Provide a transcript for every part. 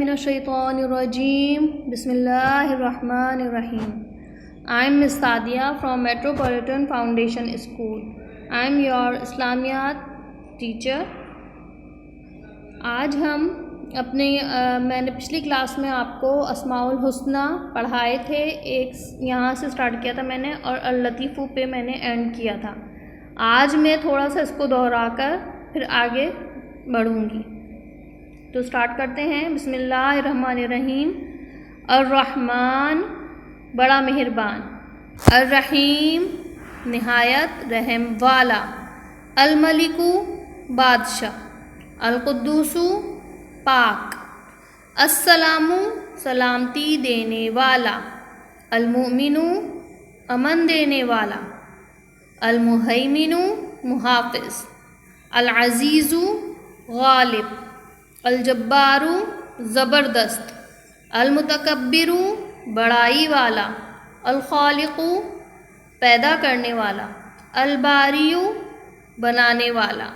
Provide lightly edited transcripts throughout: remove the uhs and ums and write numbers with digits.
من الشیطان الرجیم بسم اللہ الرحمن الرحیم. I am Ms. Sadia from Metropolitan Foundation School. I am your اسلامیات ٹیچر. آج ہم میں نے پچھلی کلاس میں آپ کو اسماء الحسنی پڑھائے تھے. ایک یہاں سے سٹارٹ کیا تھا میں نے اور اللطیف پہ میں نے اینڈ کیا تھا. آج میں تھوڑا سا اس کو دہرا کر پھر آگے بڑھوں گی. تو سٹارٹ کرتے ہیں. بسم اللہ الرحمن الرحیم. الرحمن بڑا مہربان، الرحیم نہایت رحم والا، الملک بادشاہ، القدوس پاک، السلام سلامتی دینے والا، المؤمن امن دینے والا، المہیمن محافظ، العزیز غالب، الجبار زبردست، المتکبر بڑائی والا، الخالق پیدا کرنے والا، الباری بنانے والا،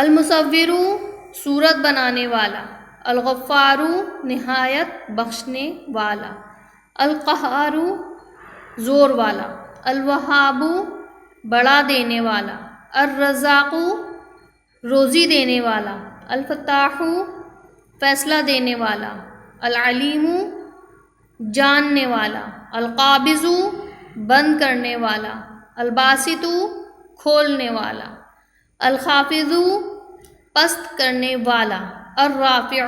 المصور صورت بنانے والا، الغفار نہایت بخشنے والا، القہار زور والا، الوہاب بڑا دینے والا، الرزاق روزی دینے والا، الفتاح فیصلہ دینے والا، العلیم جاننے والا، القابض بند کرنے والا، الباسط کھولنے والا، الخافض پست کرنے والا، الرافع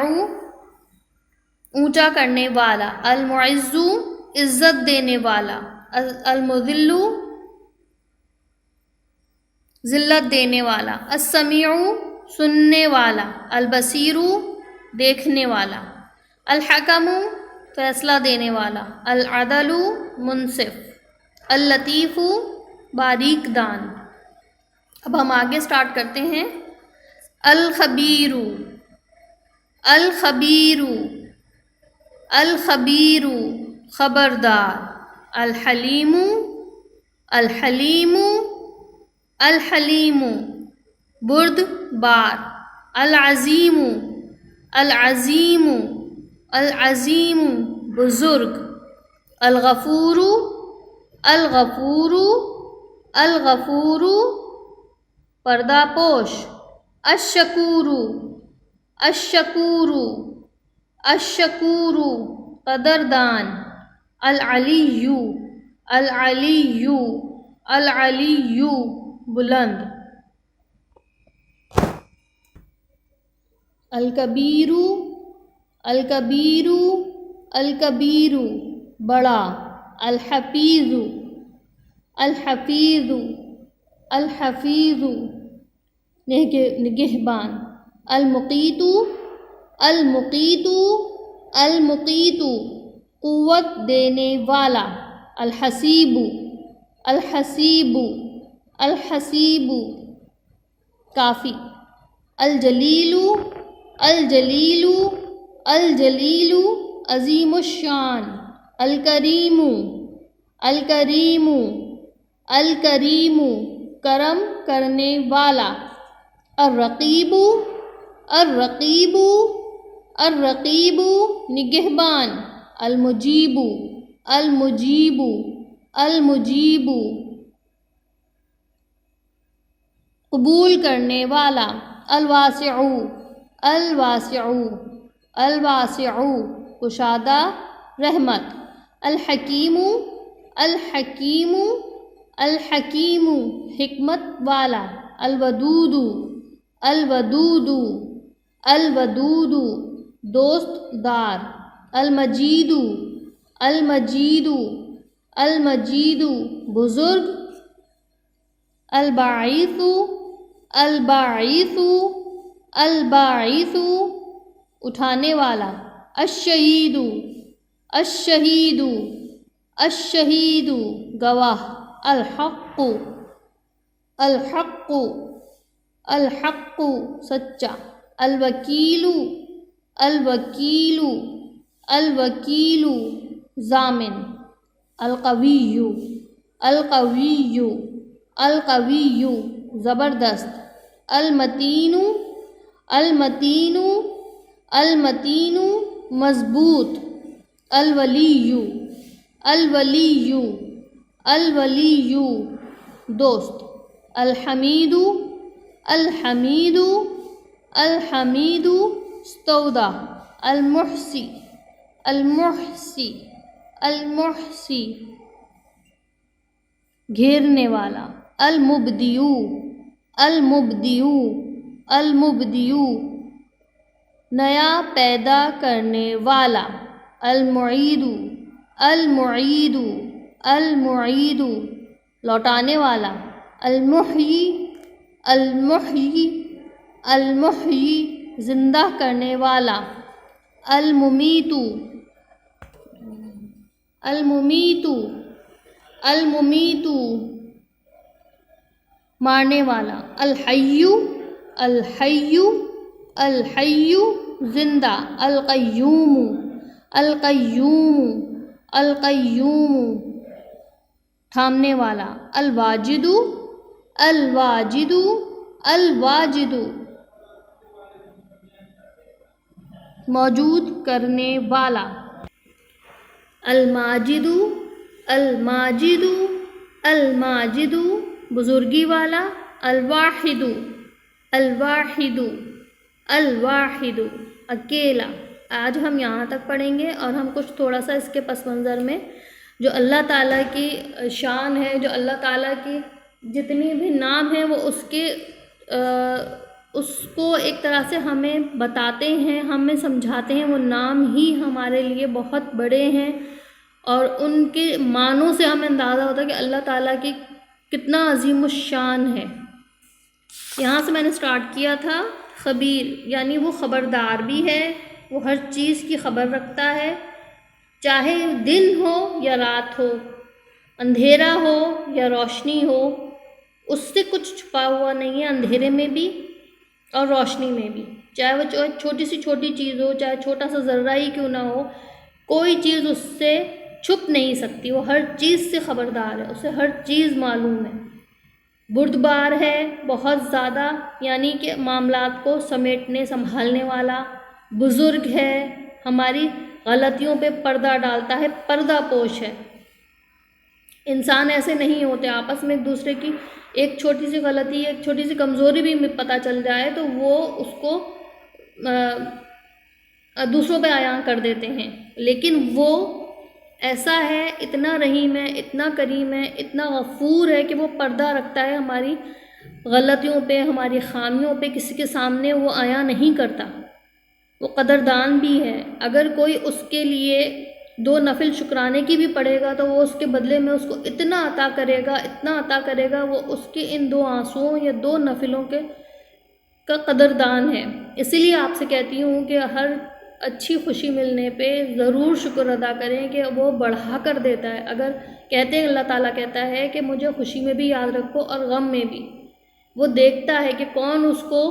اونچا کرنے والا، المعز عزت دینے والا، المذل ذلت دینے والا، السمیع سننے والا، البصیر دیکھنے والا، الحکم فیصلہ دینے والا، العدل منصف، اللطیف باریک دان. اب ہم آگے سٹارٹ کرتے ہیں. الخبیر الخبیر الخبیر خبردار، الحلیم الحلیم الحلیم بردبار، العظیم العظیم العظیم بزرگ، الغفور الغفور الغفور پردہ پوش، الشکور الشکور الشکور قدردان، العلی العلی العلی بلند، الکبیر الکبیر الکبیر بڑا، الحفیظ الحفیظ الحفیظ نگہبان، المقیت المقیت المقیت قوت دینے والا، الحسیب الحسیب الحسیب کافی، الجلیل الجلیل الجلیل عظیم الشان، الکریم الکریم الکریم کرم کرنے والا، الرقیب الرقیب الرقیب نگہبان، المجیب المجیب المجیب قبول کرنے والا، الواسع الواسع الواسع کشادہ رحمت، الحکیم الحکیم الحکیم حکمت والا، الودود الودود الودود دوست دار، المجید المجید المجید بزرگ، الباعث الباعث الباعث اٹھانے والا، الشہید الشہید الشہید گواہ، الحق الحق الحق سچا، الوکیل الوکیل الوکیل ضامن، القوی القوی القوی زبردست، المتین المتین المتین مضبوط، الولی، الولی، الولی دوست، الحمید، الحمید، الحمید استودع، المحصی، المحصی، المحصی گھیرنے والا، المبدیو، المبدیو، المبدیو نیا پیدا کرنے والا، المعید، المعید، المعید لوٹانے والا، المحیی، المحیی، المحیی زندہ کرنے والا، الممیت، الممیت، الممیت مارنے والا، الحی، الحی، الحی زندہ، القیوم، القیوم، القیوم تھامنے والا، الواجد، الواجد، الواجد موجود کرنے والا، الماجد، الماجد، الماجد بزرگی والا، الواحد، الواحد، الواحد اکیلا۔ آج ہم یہاں تک پڑھیں گے اور ہم کچھ تھوڑا سا اس کے پس منظر میں جو اللہ تعالیٰ کی شان ہے، جو اللہ تعالیٰ کی جتنی بھی نام ہیں وہ اس کو ایک طرح سے ہمیں بتاتے ہیں، ہمیں سمجھاتے ہیں۔ وہ نام ہی ہمارے لیے بہت بڑے ہیں اور ان کے معنوں سے ہمیں اندازہ ہوتا ہے کہ اللہ تعالیٰ کی کتنا عظیم الشان ہے۔ یہاں سے میں نے سٹارٹ کیا تھا خبیر، یعنی وہ خبردار بھی ہے، وہ ہر چیز کی خبر رکھتا ہے، چاہے دن ہو یا رات ہو، اندھیرا ہو یا روشنی ہو، اس سے کچھ چھپا ہوا نہیں ہے، اندھیرے میں بھی اور روشنی میں بھی، چاہے وہ چھوٹی سی چھوٹی چیز ہو، چاہے چھوٹا سا ذرہ ہی کیوں نہ ہو، کوئی چیز اس سے چھپ نہیں سکتی، وہ ہر چیز سے خبردار ہے، اسے ہر چیز معلوم ہے، بردبار ہے بہت زیادہ، یعنی کہ معاملات کو سمیٹنے سنبھالنے والا، بزرگ ہے، ہماری غلطیوں پہ پردہ ڈالتا ہے، پردہ پوش ہے۔ انسان ایسے نہیں ہوتے، آپس میں ایک دوسرے کی ایک چھوٹی سی غلطی، ایک چھوٹی سی کمزوری بھی پتہ چل جائے تو وہ اس کو دوسروں پہ عیاں کر دیتے ہیں، لیکن وہ ایسا ہے، اتنا رحیم ہے، اتنا کریم ہے، اتنا غفور ہے کہ وہ پردہ رکھتا ہے ہماری غلطیوں پہ، ہماری خامیوں پہ، کسی کے سامنے وہ عیاں نہیں کرتا۔ وہ قدردان بھی ہے، اگر کوئی اس کے لیے 2 نفل شکرانے کی بھی پڑھے گا تو وہ اس کے بدلے میں اس کو اتنا عطا کرے گا، اتنا عطا کرے گا، وہ اس کے ان 2 آنسوؤں یا 2 نفلوں کا قدردان ہے۔ اسی لیے آپ سے کہتی ہوں کہ ہر اچھی خوشی ملنے پہ ضرور شکر ادا کریں کہ وہ بڑھا کر دیتا ہے۔ اگر کہتے ہیں اللہ تعالیٰ کہتا ہے کہ مجھے خوشی میں بھی یاد رکھو اور غم میں بھی، وہ دیکھتا ہے کہ کون اس کو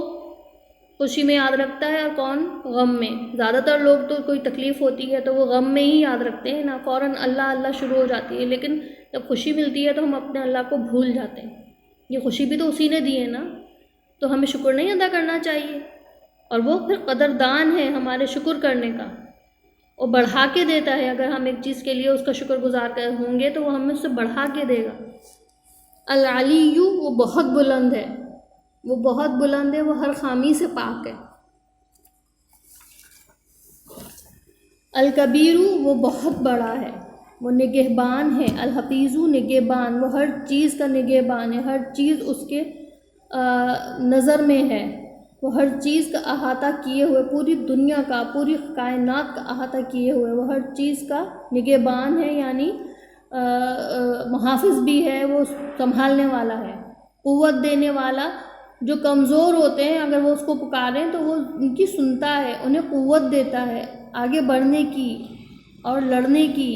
خوشی میں یاد رکھتا ہے اور کون غم میں۔ زیادہ تر لوگ تو کوئی تکلیف ہوتی ہے تو وہ غم میں ہی یاد رکھتے ہیں نا، فوراً اللہ اللہ شروع ہو جاتی ہے، لیکن جب خوشی ملتی ہے تو ہم اپنے اللہ کو بھول جاتے ہیں۔ یہ خوشی بھی تو اسی نے دی ہے نا، تو ہمیں شکر نہیں ادا کرنا چاہیے، اور وہ پھر قدردان ہے ہمارے شکر کرنے کا، وہ بڑھا کے دیتا ہے۔ اگر ہم ایک چیز کے لیے اس کا شکر گزار ہوں گے تو وہ ہمیں اس سے بڑھا کے دے گا۔ العلی وہ بہت بلند ہے، وہ بہت بلند ہے، وہ ہر خامی سے پاک ہے۔ الکبیر وہ بہت بڑا ہے، وہ نگہبان ہے۔ الحفیظ نگہبان، وہ ہر چیز کا نگہبان ہے، ہر چیز اس کے نظر میں ہے، وہ ہر چیز کا احاطہ کیے ہوئے، پوری دنیا کا، پوری کائنات کا احاطہ کیے ہوئے، وہ ہر چیز کا نگہبان ہے، یعنی محافظ بھی ہے، وہ سنبھالنے والا ہے، قوت دینے والا۔ جو کمزور ہوتے ہیں اگر وہ اس کو پکاریں تو وہ ان کی سنتا ہے، انہیں قوت دیتا ہے آگے بڑھنے کی اور لڑنے کی،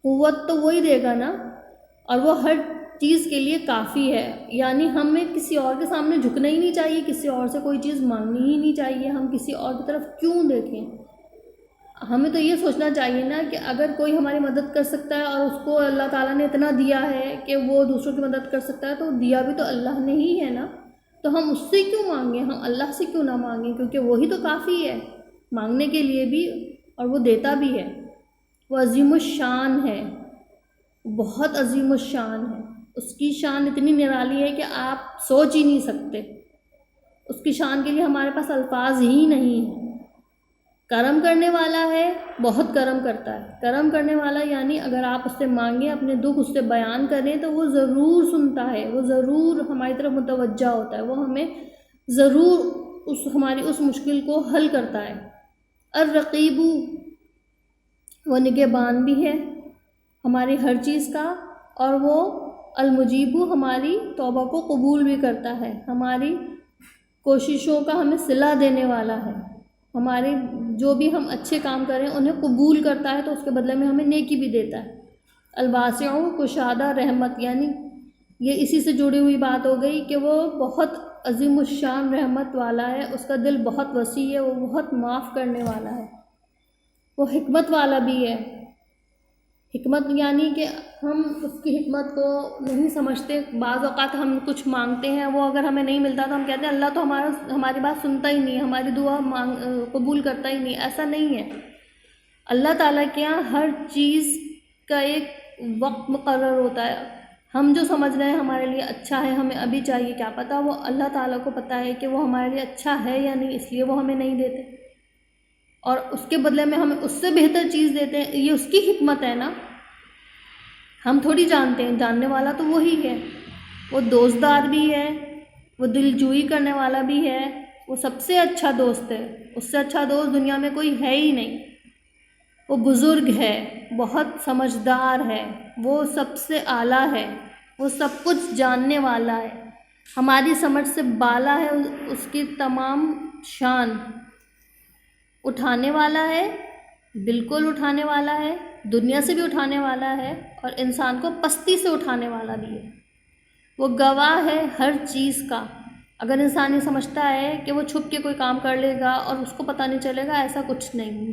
قوت تو وہی دے گا نا، اور وہ ہر چیز کے لیے کافی ہے۔ یعنی ہمیں کسی اور کے سامنے جھکنا ہی نہیں چاہیے، کسی اور سے کوئی چیز مانگنی ہی نہیں چاہیے، ہم کسی اور کی طرف کیوں دیکھیں؟ ہمیں تو یہ سوچنا چاہیے نا کہ اگر کوئی ہماری مدد کر سکتا ہے اور اس کو اللہ تعالیٰ نے اتنا دیا ہے کہ وہ دوسروں کی مدد کر سکتا ہے، تو دیا بھی تو اللہ نے ہی ہے نا، تو ہم اس سے کیوں مانگیں، ہم اللہ سے کیوں نہ مانگیں، کیونکہ وہی تو کافی ہے مانگنے کے لیے بھی، اور وہ دیتا بھی ہے۔ وہ عظیم الشان ہے، بہت عظیم الشان ہے، اس کی شان اتنی نرالی ہے کہ آپ سوچ ہی نہیں سکتے، اس کی شان کے لیے ہمارے پاس الفاظ ہی نہیں ہیں۔ کرم کرنے والا ہے، بہت کرم کرتا ہے۔ کرم کرنے والا یعنی اگر آپ اس سے مانگیں، اپنے دکھ اس سے بیان کریں تو وہ ضرور سنتا ہے، وہ ضرور ہماری طرف متوجہ ہوتا ہے، وہ ہمیں ضرور ہماری اس مشکل کو حل کرتا ہے۔ الرقیب، وہ نگہبان بھی ہے ہماری ہر چیز کا، اور وہ المجیب، ہماری توبہ کو قبول بھی کرتا ہے، ہماری کوششوں کا ہمیں صلہ دینے والا ہے، ہمارے جو بھی ہم اچھے کام کریں انہیں قبول کرتا ہے تو اس کے بدلے میں ہمیں نیکی بھی دیتا ہے۔ الواسع، کشادہ رحمت، یعنی یہ اسی سے جڑی ہوئی بات ہو گئی کہ وہ بہت عظیم الشان رحمت والا ہے، اس کا دل بہت وسیع ہے، وہ بہت معاف کرنے والا ہے۔ وہ حکمت والا بھی ہے، حکمت یعنی کہ ہم اس کی حکمت کو نہیں سمجھتے، بعض اوقات ہم کچھ مانگتے ہیں، وہ اگر ہمیں نہیں ملتا تو ہم کہتے ہیں اللہ تو ہماری بات سنتا ہی نہیں ہے، ہماری دعا قبول کرتا ہی نہیں، ایسا نہیں ہے۔ اللہ تعالیٰ کے یہاں ہر چیز کا ایک وقت مقرر ہوتا ہے، ہم جو سمجھ رہے ہیں ہمارے لیے اچھا ہے، ہمیں ابھی چاہیے، کیا پتہ وہ اللہ تعالیٰ کو پتہ ہے کہ وہ ہمارے لیے اچھا ہے یا نہیں، اس لیے وہ ہمیں نہیں دیتے، اور اس کے بدلے میں ہمیں اس سے بہتر چیز دیتے ہیں، یہ اس کی حکمت ہے نا، ہم تھوڑی جانتے ہیں، جاننے والا تو وہی ہے۔ وہ دوستدار بھی ہے، وہ دل جوئی کرنے والا بھی ہے، وہ سب سے اچھا دوست ہے، اس سے اچھا دوست دنیا میں کوئی ہے ہی نہیں۔ وہ بزرگ ہے، بہت سمجھدار ہے، وہ سب سے اعلیٰ ہے، وہ سب کچھ جاننے والا ہے، ہماری سمجھ سے بالا ہے اس کی تمام شان۔ اٹھانے والا ہے، بالکل اٹھانے والا ہے، دنیا سے بھی اٹھانے والا ہے، اور انسان کو پستی سے اٹھانے والا بھی ہے۔ وہ گواہ ہے ہر چیز کا، اگر انسان یہ سمجھتا ہے کہ وہ چھپ کے کوئی کام کر لے گا اور اس کو پتہ نہیں چلے گا، ایسا کچھ نہیں،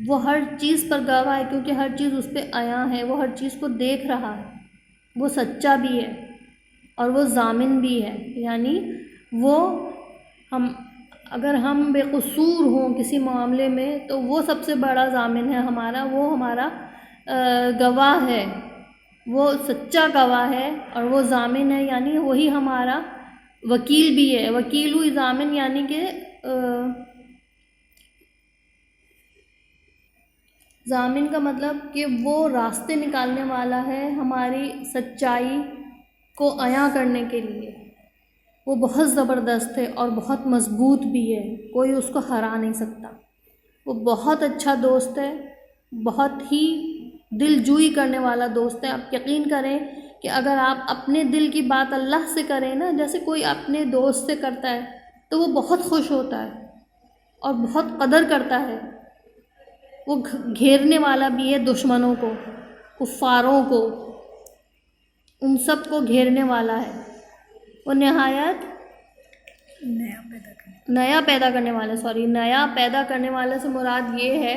وہ ہر چیز پر گواہ ہے، کیونکہ ہر چیز اس پہ عیاں ہے، وہ ہر چیز کو دیکھ رہا ہے، وہ سچا بھی ہے اور وہ ضامن بھی ہے، یعنی وہ اگر ہم بے قصور ہوں کسی معاملے میں تو وہ سب سے بڑا ضامن ہے ہمارا، وہ ہمارا گواہ ہے، وہ سچا گواہ ہے اور وہ ضامن ہے، یعنی وہی ہمارا وکیل بھی ہے۔ وکیل ہوئی ضامن یعنی کہ ضامن کا مطلب کہ وہ راستے نکالنے والا ہے ہماری سچائی کو عیاں کرنے کے لیے، وہ بہت زبردست ہے اور بہت مضبوط بھی ہے، کوئی اس کو ہرا نہیں سکتا، وہ بہت اچھا دوست ہے، بہت ہی دل جوئی کرنے والا دوست ہے۔ آپ یقین کریں کہ اگر آپ اپنے دل کی بات اللہ سے کریں نا، جیسے کوئی اپنے دوست سے کرتا ہے تو وہ بہت خوش ہوتا ہے اور بہت قدر کرتا ہے، وہ گھیرنے والا بھی ہے دشمنوں کو، کفاروں کو، ان سب کو گھیرنے والا ہے۔ وہ نہایت نیا پیدا کرنے والے سے مراد یہ ہے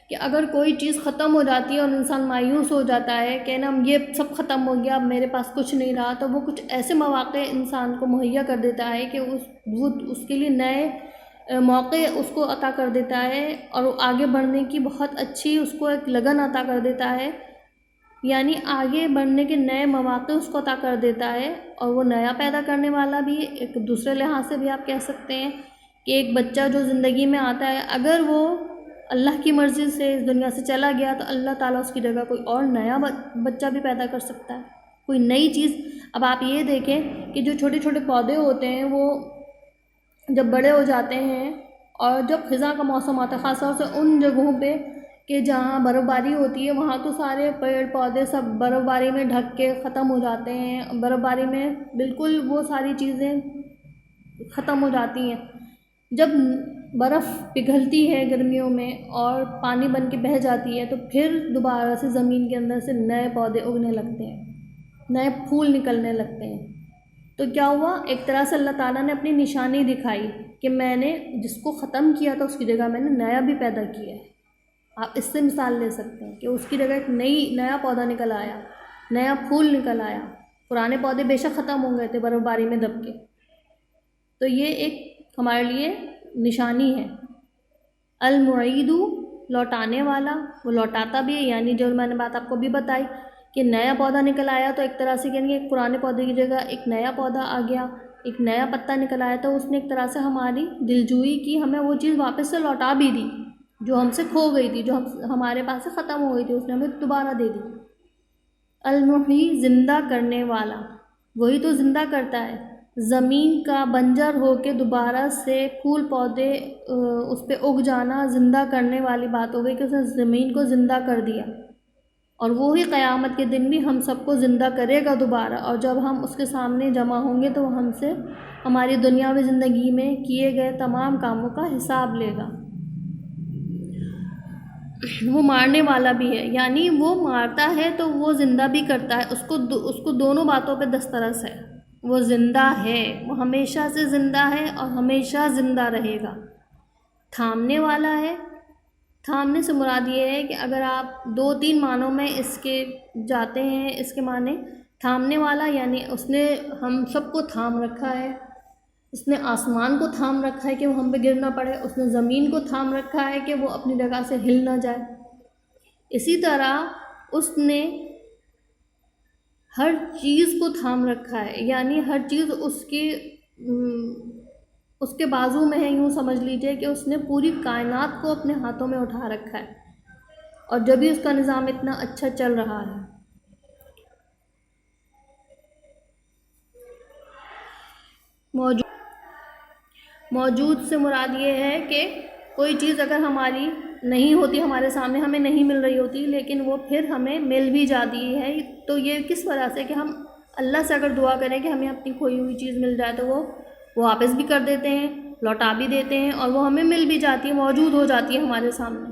کہ اگر کوئی چیز ختم ہو جاتی ہے اور انسان مایوس ہو جاتا ہے کہ نا یہ سب ختم ہو گیا، اب میرے پاس کچھ نہیں رہا، تو وہ کچھ ایسے مواقع انسان کو مہیا کر دیتا ہے کہ وہ اس کے لیے نئے موقع اس کو عطا کر دیتا ہے، اور وہ آگے بڑھنے کی بہت اچھی اس کو ایک لگن عطا کر دیتا ہے، یعنی آگے بڑھنے کے نئے مواقع اس کو عطا کر دیتا ہے، اور وہ نیا پیدا کرنے والا بھی۔ ایک دوسرے لحاظ سے بھی آپ کہہ سکتے ہیں کہ ایک بچہ جو زندگی میں آتا ہے، اگر وہ اللہ کی مرضی سے اس دنیا سے چلا گیا تو اللہ تعالیٰ اس کی جگہ کوئی اور نیا بچہ بھی پیدا کر سکتا ہے، کوئی نئی چیز۔ اب آپ یہ دیکھیں کہ جو چھوٹے چھوٹے پودے ہوتے ہیں وہ جب بڑے ہو جاتے ہیں اور جب خزاں کا موسم آتا ہے، خاص طور سے ان جگہوں پہ کہ جہاں برف باری ہوتی ہے، وہاں تو سارے پیڑ پودے سب برف باری میں ڈھک کے ختم ہو جاتے ہیں، برف باری میں بالکل وہ ساری چیزیں ختم ہو جاتی ہیں۔ جب برف پگھلتی ہے گرمیوں میں اور پانی بن کے بہہ جاتی ہے تو پھر دوبارہ سے زمین کے اندر سے نئے پودے اگنے لگتے ہیں، نئے پھول نکلنے لگتے ہیں۔ تو کیا ہوا، ایک طرح سے اللہ تعالیٰ نے اپنی نشانی دکھائی کہ میں نے جس کو ختم کیا تھا اس کی جگہ میں نے نیا بھی پیدا کیا ہے۔ آپ اس سے مثال لے سکتے ہیں کہ اس کی جگہ ایک نیا پودا نکل آیا، نیا پھول نکل آیا، پرانے پودے بے شک ختم ہو گئے تھے برف باری میں دب کے، تو یہ ایک ہمارے لیے نشانی ہے۔ المعید لوٹانے والا، وہ لوٹاتا بھی ہے، یعنی جو میں نے بات آپ کو بھی بتائی کہ نیا پودا نکل آیا تو ایک طرح سے کہیں گے ایک پرانے پودے کی جگہ ایک نیا پودا آ گیا، ایک نیا پتا نکل آیا تو اس نے ایک طرح سے ہماری دلجوئی کی، ہمیں وہ چیز واپس سے لوٹا بھی دی جو ہم سے کھو گئی تھی، جو ہمارے پاس سے ختم ہو گئی تھی، اس نے ہمیں دوبارہ دے دی۔ المحیی زندہ کرنے والا، وہی تو زندہ کرتا ہے، زمین کا بنجر ہو کے دوبارہ سے پھول پودے اس پہ اگ جانا زندہ کرنے والی بات ہو گئی کہ اس نے زمین کو زندہ کر دیا، اور وہی قیامت کے دن بھی ہم سب کو زندہ کرے گا دوبارہ، اور جب ہم اس کے سامنے جمع ہوں گے تو وہ ہم سے ہماری دنیاوی زندگی میں کیے گئے تمام کاموں کا حساب لے گا۔ وہ مارنے والا بھی ہے، یعنی وہ مارتا ہے تو وہ زندہ بھی کرتا ہے، اس کو دونوں باتوں پہ دسترس ہے، وہ زندہ ہے، وہ ہمیشہ سے زندہ ہے اور ہمیشہ زندہ رہے گا۔ تھامنے والا ہے، تھامنے سے مراد یہ ہے کہ اگر آپ 2-3 معنوں میں اس کے جاتے ہیں، اس کے معنی تھامنے والا یعنی اس نے ہم سب کو تھام رکھا ہے، اس نے آسمان کو تھام رکھا ہے کہ وہ ہم پہ گر نہ پڑے، اس نے زمین کو تھام رکھا ہے کہ وہ اپنی جگہ سے ہل نہ جائے، اسی طرح اس نے ہر چیز کو تھام رکھا ہے، یعنی ہر چیز اس کے بازو میں ہے، یوں سمجھ لیجئے کہ اس نے پوری کائنات کو اپنے ہاتھوں میں اٹھا رکھا ہے، اور جب بھی اس کا نظام اتنا اچھا چل رہا ہے۔ موجود سے مراد یہ ہے کہ کوئی چیز اگر ہماری نہیں ہوتی، ہمارے سامنے ہمیں نہیں مل رہی ہوتی، لیکن وہ پھر ہمیں مل بھی جاتی ہے، تو یہ کس وجہ سے کہ ہم اللہ سے اگر دعا کریں کہ ہمیں اپنی کھوئی ہوئی چیز مل جائے تو وہ واپس بھی کر دیتے ہیں، لوٹا بھی دیتے ہیں، اور وہ ہمیں مل بھی جاتی ہے، موجود ہو جاتی ہے ہمارے سامنے۔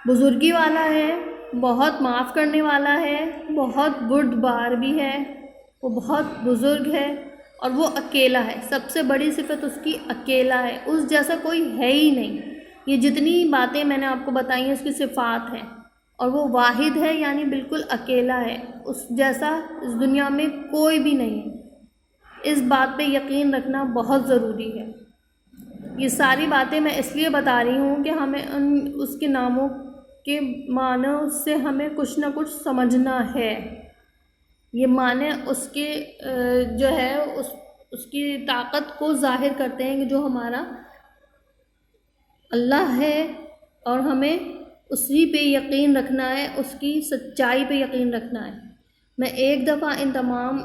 بزرگی والا ہے، بہت معاف کرنے والا ہے، بہت بردبار بھی ہے، وہ بہت بزرگ ہے، اور وہ اکیلا ہے، سب سے بڑی صفت اس کی اکیلا ہے، اس جیسا کوئی ہے ہی نہیں۔ یہ جتنی باتیں میں نے آپ کو بتائی ہیں اس کی صفات ہیں، اور وہ واحد ہے یعنی بالکل اکیلا ہے، اس جیسا اس دنیا میں کوئی بھی نہیں ہے۔ اس بات پہ یقین رکھنا بہت ضروری ہے۔ یہ ساری باتیں میں اس لیے بتا رہی ہوں کہ ہمیں اس کے ناموں کے معنی سے ہمیں کچھ نہ کچھ سمجھنا ہے۔ یہ معنی اس کے جو ہے اس کی طاقت کو ظاہر کرتے ہیں کہ جو ہمارا اللہ ہے، اور ہمیں اسی پہ یقین رکھنا ہے، اس کی سچائی پہ یقین رکھنا ہے۔ میں ایک دفعہ ان تمام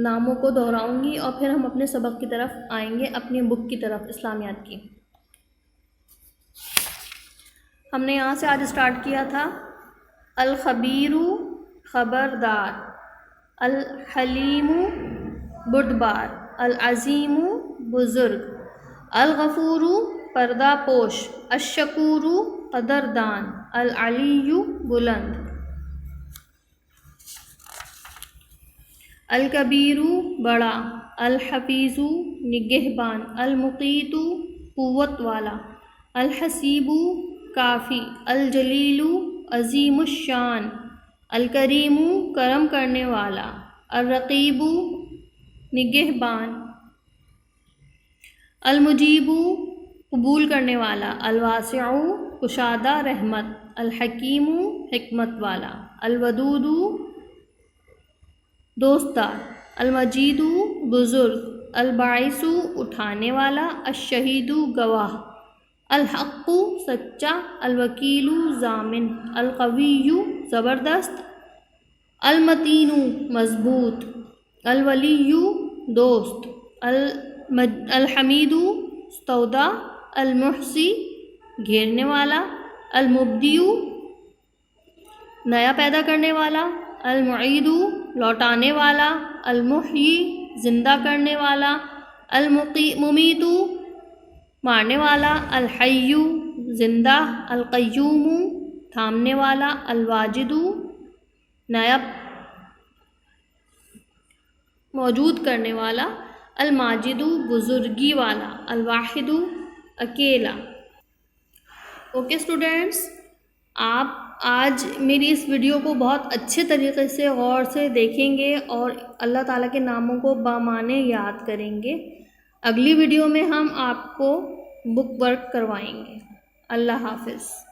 ناموں کو دہراؤں گی اور پھر ہم اپنے سبق کی طرف آئیں گے، اپنی بک کی طرف، اسلامیات کی۔ ہم نے یہاں سے آج اسٹارٹ کیا تھا الخبیر خبردار، الحلیم بردبار، العظیم بزرگ، الغفور پردہ پوش، الشکور قدردان، العلی بلند، الکبیر بڑا، الحفیظ نگہبان، المقیت قوت والا، الحسیب کافی، الجلیل عظیم الشان، الکریم کرم کرنے والا، الرقیب نگہبان، المجیب قبول کرنے والا، الواسع کشادہ رحمت، الحکیم حکمت والا، الودود دوستدار، المجید بزرگ، الباعث اٹھانے والا، الشہید گواہ، الحق سچا، الوکیل ضامن، القوی زبردست، المتین مضبوط، الولی دوست، الحمید استودا، المحصی گھیرنے والا، المبدی نیا پیدا کرنے والا، المعید لوٹانے والا، المحیی زندہ کرنے والا، الممیت مارنے والا، الحی زندہ، القیوم تھامنے والا، الواجد نیا موجود کرنے والا، الماجد بزرگی والا، الواحد اکیلا۔ اوکے اسٹوڈینٹس، آپ آج میری اس ویڈیو کو بہت اچھے طریقے سے غور سے دیکھیں گے اور اللہ تعالیٰ کے ناموں کو بامعنی یاد کریں گے۔ اگلی ویڈیو میں ہم آپ کو بک ورک کروائیں گے۔ اللہ حافظ۔